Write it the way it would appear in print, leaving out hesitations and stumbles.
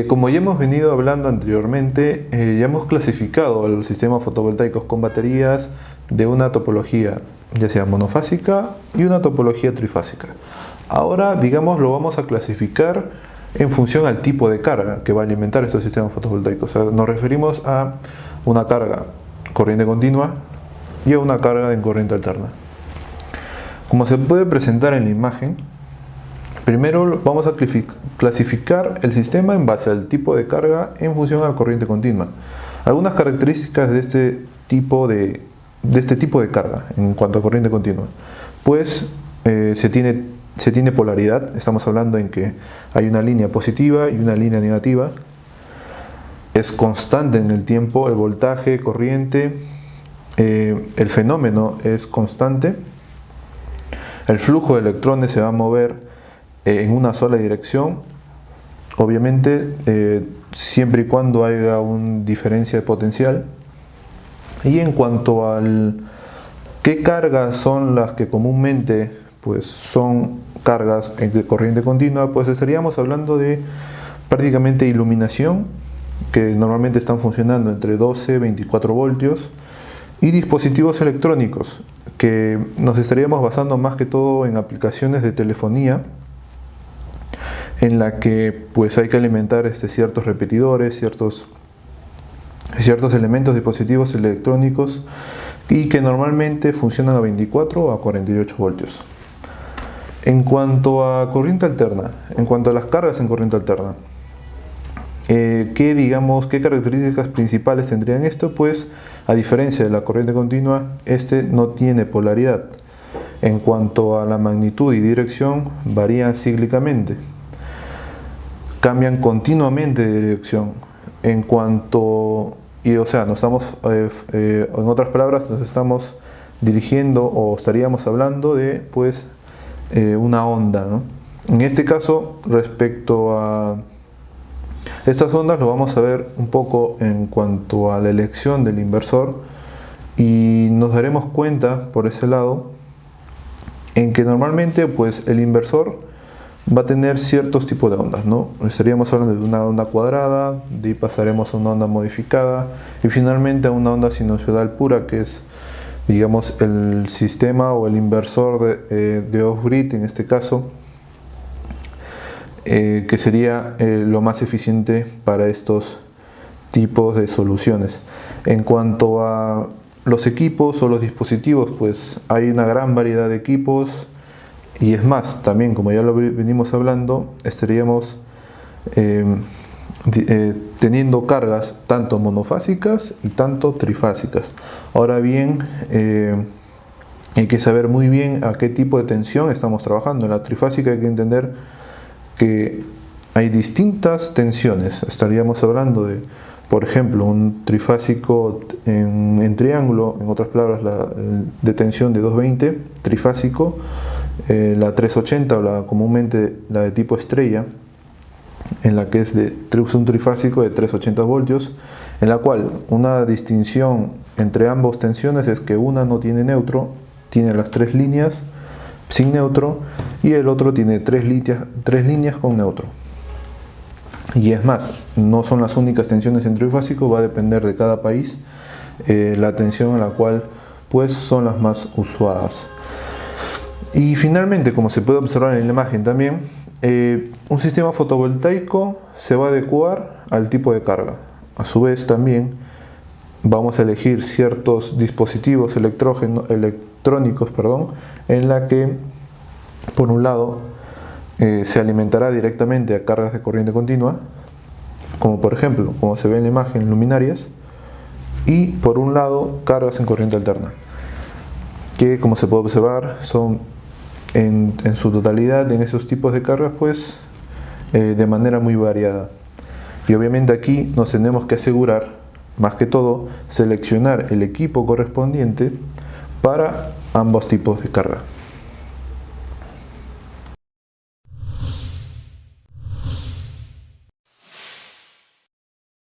Como ya hemos venido hablando anteriormente, ya hemos clasificado los sistemas fotovoltaicos con baterías de una topología, ya sea monofásica y una topología trifásica. Ahora, digamos, lo vamos a clasificar en función al tipo de carga que va a alimentar estos sistemas fotovoltaicos. O sea, nos referimos a una carga corriente continua y a una carga en corriente alterna. Como se puede presentar en la imagen, primero vamos a clasificar el sistema en base al tipo de carga en función a la corriente continua. Algunas características de este tipo de carga en cuanto a corriente continua. Pues se tiene polaridad, estamos hablando en que hay una línea positiva y una línea negativa. Es constante en el tiempo el voltaje, corriente, el fenómeno es constante. El flujo de electrones se va a mover en una sola dirección, obviamente siempre y cuando haya una diferencia de potencial. Y en cuanto al qué cargas son las que comúnmente pues son cargas de corriente continua, pues estaríamos hablando de prácticamente iluminación, que normalmente están funcionando entre 12 y 24 voltios, y dispositivos electrónicos, que nos estaríamos basando más que todo en aplicaciones de telefonía, en la que pues hay que alimentar ciertos repetidores, ciertos elementos, dispositivos electrónicos, y que normalmente funcionan a 24 o a 48 voltios. En cuanto a corriente alterna, en cuanto a las cargas en corriente alterna, ¿qué características principales tendrían esto? Pues a diferencia de la corriente continua, este no tiene polaridad. En cuanto a la magnitud y dirección, varían cíclicamente, cambian continuamente de dirección. En otras palabras, nos estamos dirigiendo o estaríamos hablando de pues una onda, ¿no? En este caso, respecto a estas ondas, lo vamos a ver un poco en cuanto a la elección del inversor, y nos daremos cuenta por ese lado en que normalmente pues el inversor va a tener ciertos tipos de ondas, ¿no? Estaríamos hablando de una onda cuadrada, de ahí pasaremos a una onda modificada y finalmente a una onda sinusoidal pura, que es, digamos, el sistema o el inversor de off-grid en este caso, que sería lo más eficiente para estos tipos de soluciones. En cuanto a los equipos o los dispositivos, pues hay una gran variedad de equipos, y es más, también como ya lo venimos hablando, estaríamos teniendo cargas tanto monofásicas y tanto trifásicas. Ahora bien, hay que saber muy bien a qué tipo de tensión estamos trabajando. En la trifásica hay que entender que hay distintas tensiones. Estaríamos hablando de, por ejemplo, un trifásico en triángulo, en otras palabras, de tensión de 220, trifásico, la 380 o comúnmente la de tipo estrella, en la que es un trifásico de 380 voltios, en la cual una distinción entre ambas tensiones es que una no tiene neutro, tiene las tres líneas sin neutro, y el otro tiene tres líneas con neutro. Y es más, no son las únicas tensiones en trifásico, va a depender de cada país la tensión en la cual pues son las más usadas. Y finalmente, como se puede observar en la imagen también, un sistema fotovoltaico se va a adecuar al tipo de carga. A su vez también vamos a elegir ciertos dispositivos electrónicos, en la que por un lado se alimentará directamente a cargas de corriente continua, como por ejemplo, como se ve en la imagen, luminarias, y por un lado cargas en corriente alterna, que como se puede observar son en su totalidad en esos tipos de cargas pues de manera muy variada. Y obviamente aquí nos tenemos que asegurar, más que todo, seleccionar el equipo correspondiente para ambos tipos de carga.